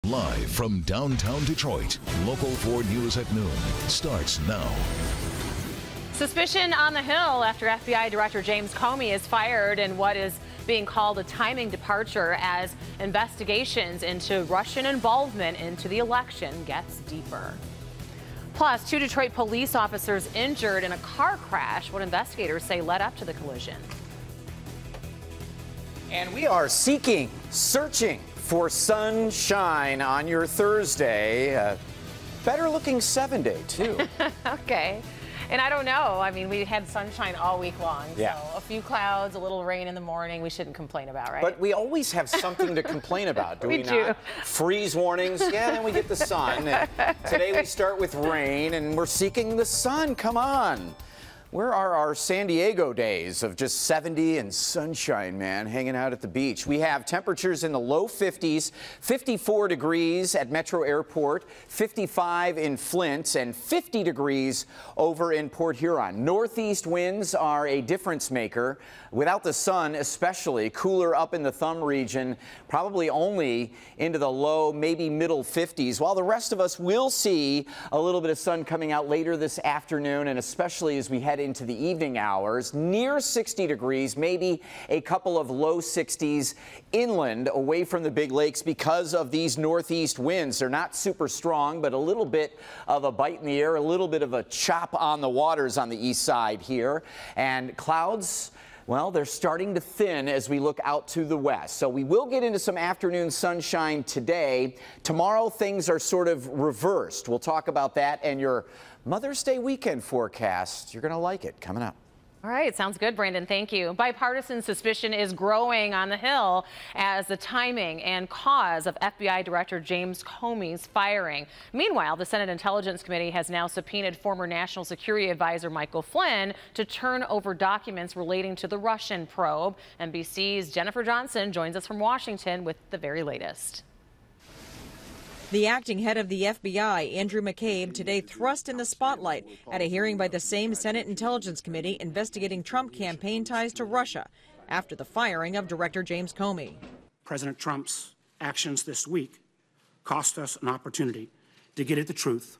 Live from downtown Detroit, Local 4 News at noon starts now. Suspicion on the Hill after FBI Director James Comey is fired in what is being called a timing departure as investigations into Russian involvement into the election gets deeper. Plus, 2 Detroit police officers injured in a car crash, what investigators say led up to the collision. And we are searching for sunshine on your Thursday. Better looking 7-day, too. Okay. And I don't know. I mean, we had sunshine all week long. Yeah. So a few clouds, a little rain in the morning, we shouldn't complain about, right? But we always have something to complain about, do we do. not? Freeze warnings, yeah, then we get the sun. And today we start with rain, and we're seeking the sun. Come on. Where are our San Diego days of just 70 and sunshine, man, hanging out at the beach? We have temperatures in the low 50s, 54 degrees at Metro Airport, 55 in Flint, and 50 degrees over in Port Huron. Northeast winds are a difference maker. Without the sun, especially cooler up in the Thumb region, probably only into the low, maybe middle 50s, while the rest of us will see a little bit of sun coming out later this afternoon, and especially as we head into the evening hours, near 60 degrees, maybe a couple of low 60s inland away from the big lakes because of these northeast winds. They're not super strong, but a little bit of a bite in the air, a little bit of a chop on the waters on the east side here. And clouds, well, they're starting to thin as we look out to the west. So we will get into some afternoon sunshine today. Tomorrow, things are sort of reversed. We'll talk about that and your Mother's Day weekend forecast. You're going to like it. Coming up. All right, sounds good, Brandon. Thank you. Bipartisan suspicion is growing on the Hill as the timing and cause of FBI Director James Comey's firing. Meanwhile, the Senate Intelligence Committee has now subpoenaed former National Security Advisor Michael Flynn to turn over documents relating to the Russian probe. NBC's Jennifer Johnson joins us from Washington with the very latest. The acting head of the FBI, Andrew McCabe, today thrust in the spotlight at a hearing by the same Senate Intelligence Committee investigating Trump campaign ties to Russia after the firing of Director James Comey. President Trump's actions this week cost us an opportunity to get at the truth,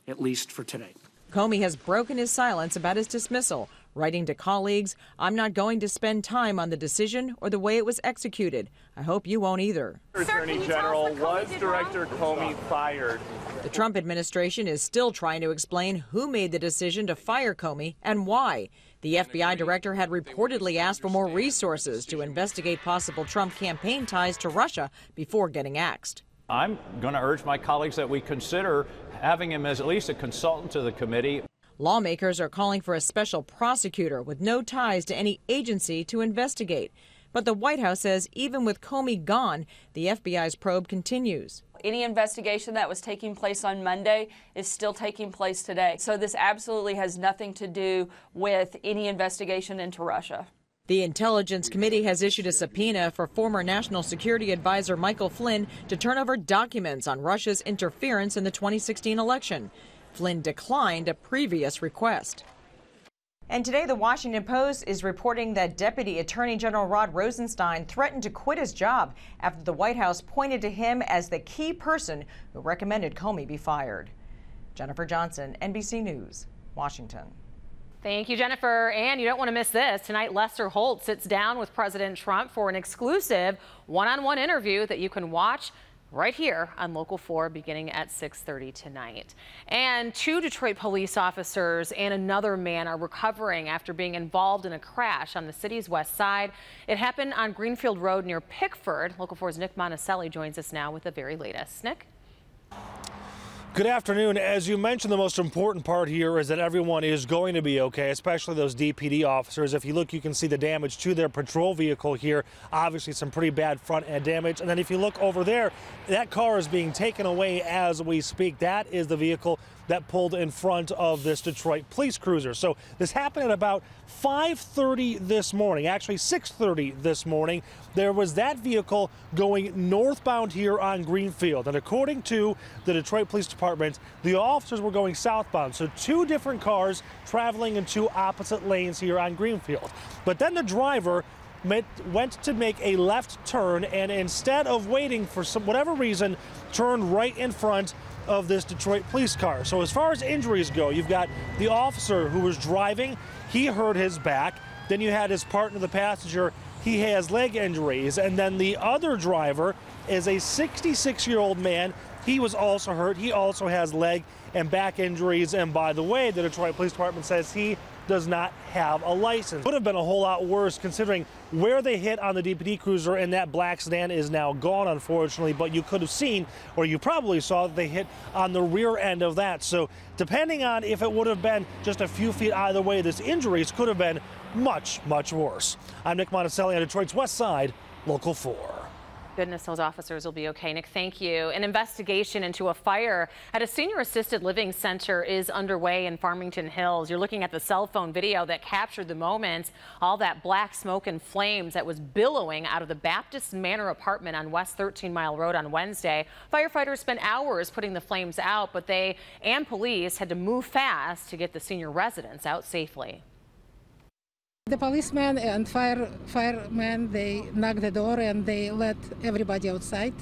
at least for today. Comey has broken his silence about his dismissal, writing to colleagues, "I'm not going to spend time on the decision or the way it was executed. I hope you won't either." Attorney General, was Director Comey fired? The Trump administration is still trying to explain who made the decision to fire Comey and why. The FBI director had reportedly asked for more resources to investigate possible Trump campaign ties to Russia before getting axed. I'm going to urge my colleagues that we consider having him as at least a consultant to the committee. Lawmakers are calling for a special prosecutor with no ties to any agency to investigate. But the White House says even with Comey gone, the FBI's probe continues. Any investigation that was taking place on Monday is still taking place today. So this absolutely has nothing to do with any investigation into Russia. The Intelligence Committee has issued a subpoena for former National Security Advisor Michael Flynn to turn over documents on Russia's interference in the 2016 election. Flynn declined a previous request. And today, the Washington Post is reporting that Deputy Attorney General Rod Rosenstein threatened to quit his job after the White House pointed to him as the key person who recommended Comey be fired. Jennifer Johnson, NBC News, Washington. Thank you, Jennifer. And you don't want to miss this. Tonight, Lester Holt sits down with President Trump for an exclusive one-on-one interview that you can watch right here on Local 4 beginning at 6:30 tonight. And 2 Detroit police officers and another man are recovering after being involved in a crash on the city's west side. It happened on Greenfield Road near Pickford. Local 4's Nick Monticelli joins us now with the very latest. Nick? Good afternoon. As you mentioned, the most important part here is that everyone is going to be okay, especially those DPD officers. If you look, you can see the damage to their patrol vehicle here. Obviously, some pretty bad front end damage. And then if you look over there, that car is being taken away as we speak. That is the vehicle that pulled in front of this Detroit police cruiser. So this happened at about 5:30 this morning, actually 6:30 this morning. There was that vehicle going northbound here on Greenfield. And according to the Detroit Police Department, the officers were going southbound. So 2 different cars traveling in 2 opposite lanes here on Greenfield. But then the driver went to make a left turn, and instead of waiting for whatever reason, turned right in front of this Detroit police car. So as far as injuries go, you've got the officer who was driving, he hurt his back. Then you had his partner, the passenger, he has leg injuries. And then the other driver is a 66-year-old man. He was also hurt. He also has leg and back injuries. And by the way, the Detroit Police Department says he does not have a license. Would have been a whole lot worse considering where they hit on the DPD cruiser, and that black sedan is now gone, unfortunately, but you could have seen, or you probably saw, that they hit on the rear end of that. So depending on if it would have been just a few feet either way, this injuries could have been much, much worse. I'm Nick Monticelli on Detroit's West Side, Local 4. Goodness, those officers will be okay. Nick, thank you. An investigation into a fire at a senior assisted living center is underway in Farmington Hills. You're looking at the cell phone video that captured the moment, all that black smoke and flames that was billowing out of the Baptist Manor apartment on West 13 Mile Road on Wednesday. Firefighters spent hours putting the flames out, but they and police had to move fast to get the senior residents out safely. The policemen and firemen, they knocked the door and they let everybody outside,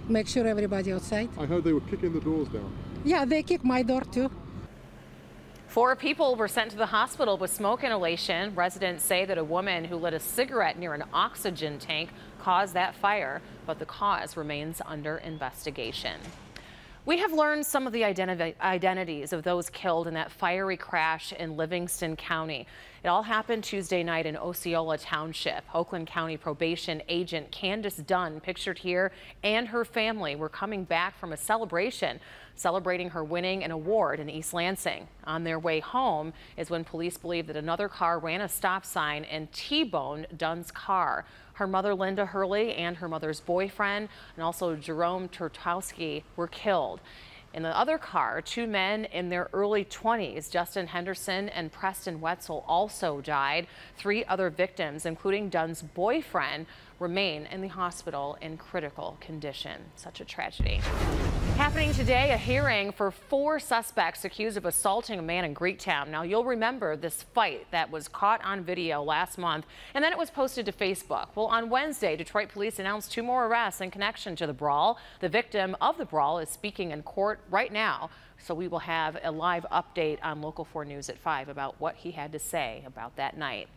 make sure everybody outside. I heard they were kicking the doors down. Yeah, they kicked my door too. 4 people were sent to the hospital with smoke inhalation. Residents say that a woman who lit a cigarette near an oxygen tank caused that fire, but the cause remains under investigation. We have learned some of the identities of those killed in that fiery crash in Livingston County. It all happened Tuesday night in Osceola Township. Oakland County probation agent Candace Dunn, pictured here, and her family were coming back from a celebration, celebrating her winning an award in East Lansing. On their way home is when police believe that another car ran a stop sign and T-boned Dunn's car. Her mother, Linda Hurley, and her mother's boyfriend, and also Jerome Turtowski, were killed. In the other car, 2 men in their early 20s, Justin Henderson and Preston Wetzel, also died. 3 other victims, including Dunn's boyfriend, remain in the hospital in critical condition. Such a tragedy. Happening today, a hearing for 4 suspects accused of assaulting a man in Greektown. Now, you'll remember this fight that was caught on video last month, and then it was posted to Facebook. Well, on Wednesday, Detroit police announced 2 more arrests in connection to the brawl. The victim of the brawl is speaking in court right now, so we will have a live update on Local 4 News at 5 about what he had to say about that night.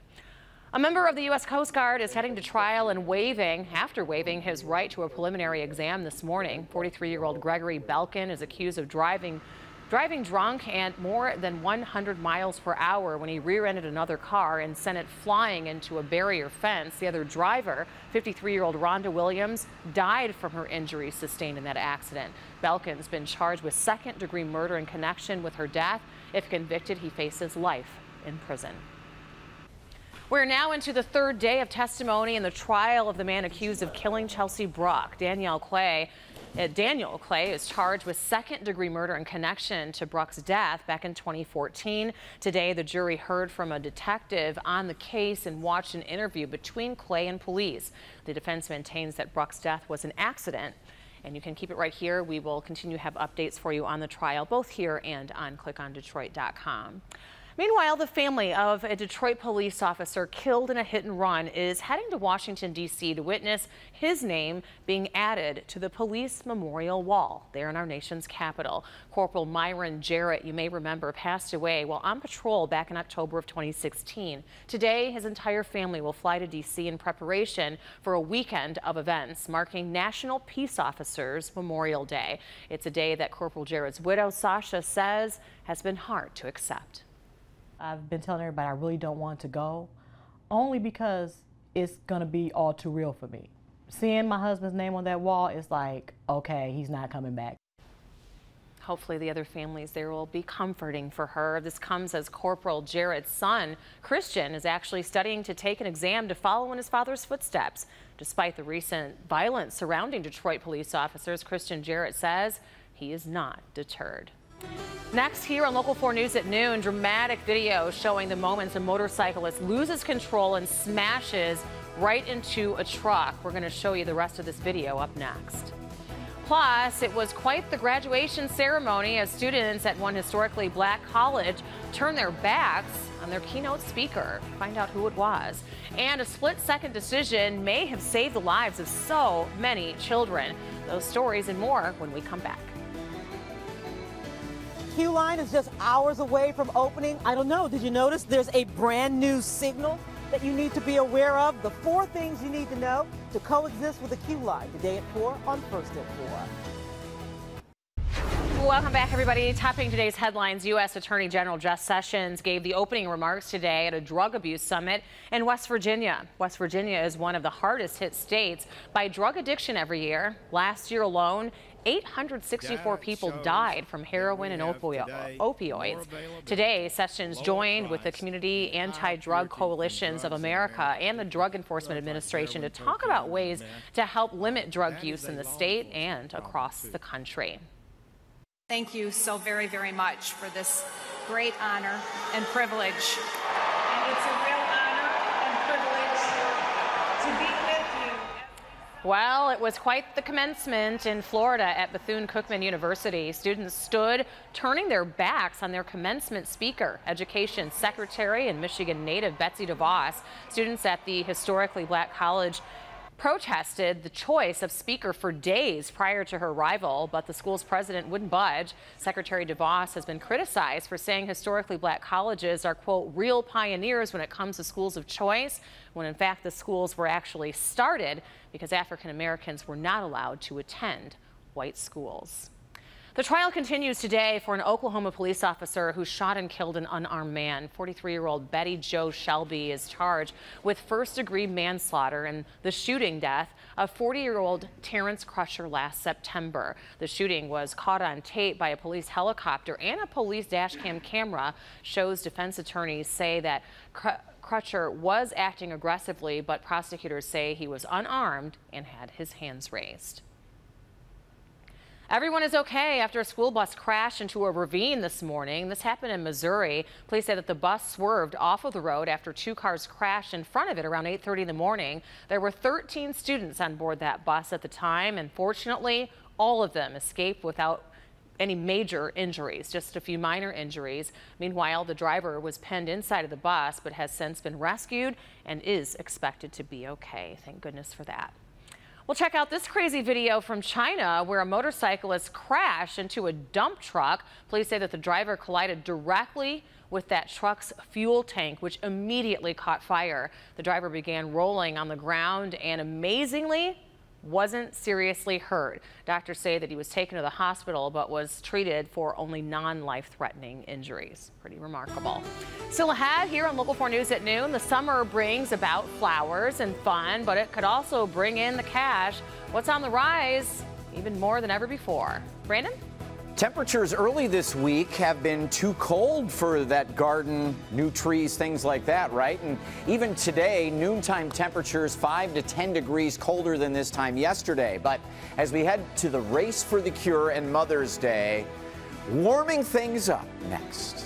A member of the U.S. Coast Guard is heading to trial and after waiving his right to a preliminary exam this morning. 43-year-old Gregory Belkin is accused of driving drunk and more than 100 miles per hour when he rear-ended another car and sent it flying into a barrier fence. The other driver, 53-year-old Rhonda Williams, died from her injuries sustained in that accident. Belkin's been charged with second-degree murder in connection with her death. If convicted, he faces life in prison. We're now into the 3rd day of testimony in the trial of the man accused of killing Chelsea Bruck. Daniel Clay is charged with second-degree murder in connection to Bruck's death back in 2014. Today, the jury heard from a detective on the case and watched an interview between Clay and police. The defense maintains that Bruck's death was an accident. And you can keep it right here. We will continue to have updates for you on the trial, both here and on clickondetroit.com. Meanwhile, the family of a Detroit police officer killed in a hit and run is heading to Washington, D.C. to witness his name being added to the police memorial wall there in our nation's capital. Corporal Myron Jarrett, you may remember, passed away while on patrol back in October of 2016. Today, his entire family will fly to D.C. in preparation for a weekend of events marking National Peace Officers Memorial Day. It's a day that Corporal Jarrett's widow, Sasha, says has been hard to accept. I've been telling everybody I really don't want to go, only because it's gonna be all too real for me. Seeing my husband's name on that wall is like, okay, he's not coming back. Hopefully the other families there will be comforting for her. This comes as Corporal Jarrett's son, Christian, is actually studying to take an exam to follow in his father's footsteps. Despite the recent violence surrounding Detroit police officers, Christian Jarrett says he is not deterred. Next, here on Local 4 News at noon, dramatic video showing the moments a motorcyclist loses control and smashes right into a truck. We're going to show you the rest of this video up next. Plus, it was quite the graduation ceremony as students at one historically black college turned their backs on their keynote speaker. Find out who it was. And a split-second decision may have saved the lives of so many children. Those stories and more when we come back. Q Line is just hours away from opening. I don't know, did you notice there's a brand new signal that you need to be aware of? The 4 things you need to know to coexist with the Q Line today at 4 on First at 4. Welcome back, everybody. Topping today's headlines, U.S. Attorney General Jeff Sessions gave the opening remarks today at a drug abuse summit in West Virginia. West Virginia is one of the hardest hit states by drug addiction every year. Last year alone, 864 people died from heroin and opioids. Today, Sessions joined with the Community Anti-Drug Coalitions of America and the Drug Enforcement Administration to talk about ways to help limit drug use in the state and across the country. Thank you so very, very much for this great honor and privilege. And it's a real honor and privilege to be with you. Well, it was quite the commencement in Florida at Bethune-Cookman University. Students stood turning their backs on their commencement speaker, Education Secretary and Michigan native Betsy DeVos. Students at the historically black college protested the choice of speaker for days prior to her arrival, but the school's president wouldn't budge. Secretary DeVos has been criticized for saying historically black colleges are, quote, real pioneers when it comes to schools of choice, when in fact the schools were actually started because African Americans were not allowed to attend white schools. The trial continues today for an Oklahoma police officer who shot and killed an unarmed man. 43-year-old Betty Jo Shelby is charged with first-degree manslaughter in the shooting death of 40-year-old Terrence Crutcher last September. The shooting was caught on tape by a police helicopter, and a police dashcam camera shows defense attorneys say that Crutcher was acting aggressively, but prosecutors say he was unarmed and had his hands raised. Everyone is okay after a school bus crashed into a ravine this morning. This happened in Missouri. Police say that the bus swerved off of the road after 2 cars crashed in front of it around 8:30 in the morning. There were 13 students on board that bus at the time, and fortunately, all of them escaped without any major injuries, just a few minor injuries. Meanwhile, the driver was pinned inside of the bus, but has since been rescued and is expected to be okay. Thank goodness for that. Well, check out this crazy video from China where a motorcyclist crashed into a dump truck. Police say that the driver collided directly with that truck's fuel tank, which immediately caught fire. The driver began rolling on the ground and amazingly wasn't seriously hurt. Doctors say that he was taken to the hospital but was treated for only non-life-threatening injuries. Pretty remarkable. Still ahead here on Local 4 News at noon, the summer brings about flowers and fun, but it could also bring in the cash. What's on the rise even more than ever before? Brandon? Temperatures early this week have been too cold for that garden, new trees, things like that, right? And even today, noontime temperatures 5 to 10 degrees colder than this time yesterday. But as we head to the race for the cure and Mother's Day, warming things up next.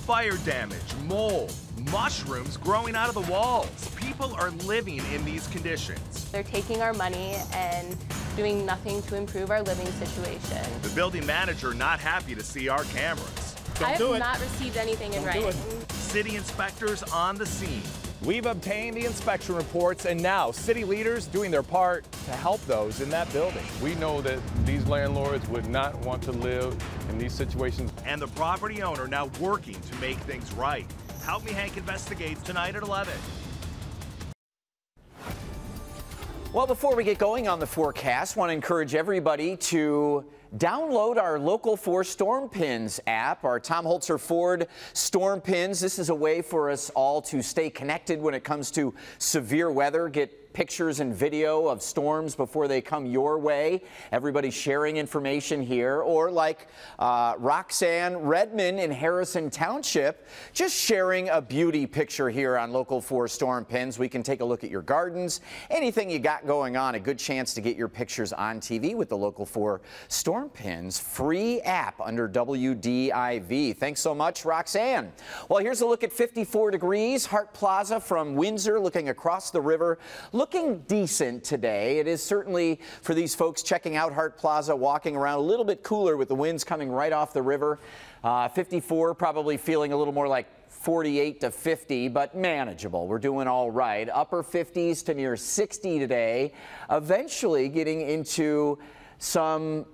Fire damage, mold, mushrooms growing out of the walls. People are living in these conditions. They're taking our money and doing nothing to improve our living situation. The building manager not happy to see our cameras. I have not received anything in writing. City inspectors on the scene. We've obtained the inspection reports, and now city leaders doing their part to help those in that building. We know that these landlords would not want to live in these situations. And the property owner now working to make things right. Help Me Hank investigates tonight at 11. Well, before we get going on the forecast, I want to encourage everybody to download our Local 4 Storm Pins app, our Tom Holzer Ford Storm Pins. This is a way for us all to stay connected when it comes to severe weather, get pictures and video of storms before they come your way. Everybody sharing information here, or like Roxanne Redmond in Harrison Township, just sharing a beauty picture here on Local 4 Storm Pins. We can take a look at your gardens, anything you got going on, a good chance to get your pictures on TV with the Local 4 Storm Storm Pins free app under WDIV. Thanks so much, Roxanne. Well, here's a look at 54 degrees. Hart Plaza from Windsor, looking across the river, looking decent today. It is certainly, for these folks checking out Hart Plaza, walking around a little bit cooler with the winds coming right off the river. 54, probably feeling a little more like 48 to 50, but manageable. We're doing all right. Upper 50s to near 60 today. Eventually getting into some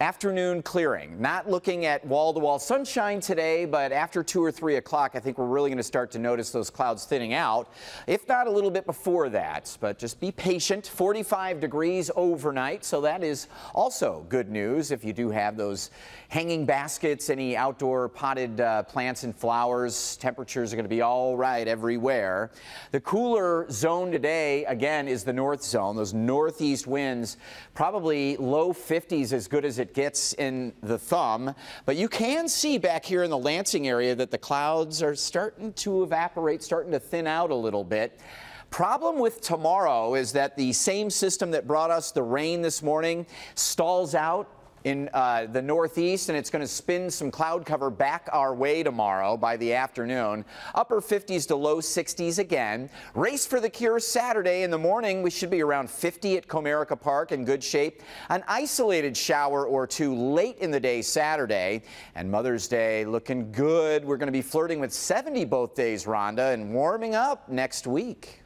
afternoon clearing. Not looking at wall-to-wall sunshine today, but after 2 or 3 o'clock, I think we're really going to start to notice those clouds thinning out, if not a little bit before that. But just be patient. 45 degrees overnight, so that is also good news if you do have those hanging baskets, any outdoor potted plants and flowers. Temperatures are going to be all right everywhere. The cooler zone today, again, is the north zone. Those northeast winds, probably low 50s, as good as it gets in the thumb. But you can see back here in the Lansing area that the clouds are starting to evaporate, starting to thin out a little bit. Problem with tomorrow is that the same system that brought us the rain this morning stalls out in the northeast, and it's going to spin some cloud cover back our way tomorrow by the afternoon. Upper 50s to low 60s again. Race for the Cure Saturday in the morning. We should be around 50 at Comerica Park, in good shape. An isolated shower or two late in the day Saturday. And Mother's Day looking good. We're going to be flirting with 70 both days, Rhonda, and warming up next week.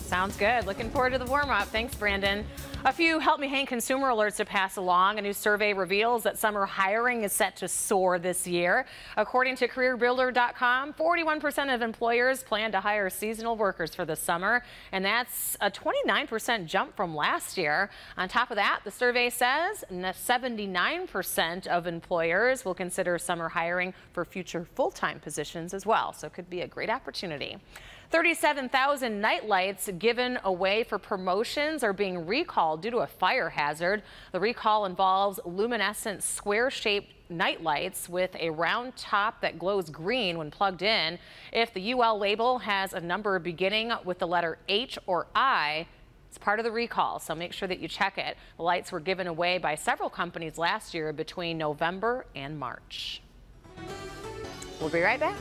Sounds good. Looking forward to the warm-up. Thanks, Brandon. A few Help Me Hang consumer alerts to pass along. A new survey reveals that summer hiring is set to soar this year. According to CareerBuilder.com, 41% of employers plan to hire seasonal workers for the summer, and that's a 29% jump from last year. On top of that, the survey says 79% of employers will consider summer hiring for future full-time positions as well, so it could be a great opportunity. 37,000 night lights given away for promotions are being recalled due to a fire hazard. The recall involves luminescent square-shaped night lights with a round top that glows green when plugged in. If the UL label has a number beginning with the letter H or I, it's part of the recall, so make sure that you check it. The lights were given away by several companies last year between November and March. We'll be right back.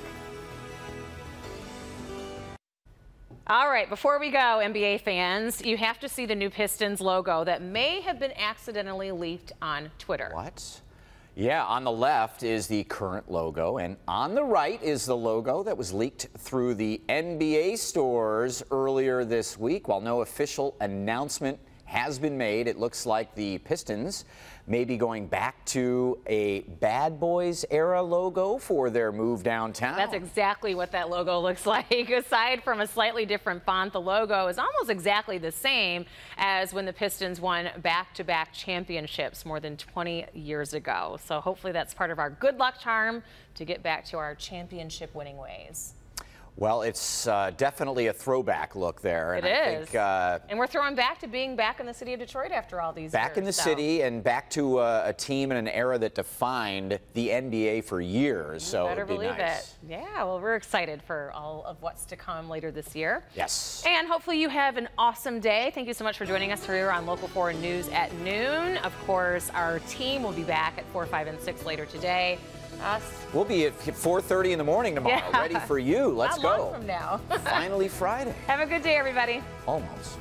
All right, before we go, NBA fans, you have to see the new Pistons logo that may have been accidentally leaked on Twitter. What? Yeah, on the left is the current logo, and on the right is the logo that was leaked through the NBA stores earlier this week. While no official announcement has been made, it looks like the Pistons may be going back to a Bad Boys era logo for their move downtown. That's exactly what that logo looks like. Aside from a slightly different font, the logo is almost exactly the same as when the Pistons won back-to-back championships more than 20 years ago. So hopefully that's part of our good luck charm to get back to our championship winning ways. Well, it's definitely a throwback look there. It is. And we're throwing back to being back in the city of Detroit after all these years. Back in the city and back to a team in an era that defined the NBA for years. So better it'd be believe nice. it. Yeah, well, we're excited for all of what's to come later this year. Yes. And hopefully you have an awesome day. Thank you so much for joining us here on Local 4 News at noon. Of course, our team will be back at 4, 5, and 6 later today. We'll be at 4:30 in the morning tomorrow, ready for you. Let's Not go. long from now. Finally Friday. Have a good day, everybody. Almost.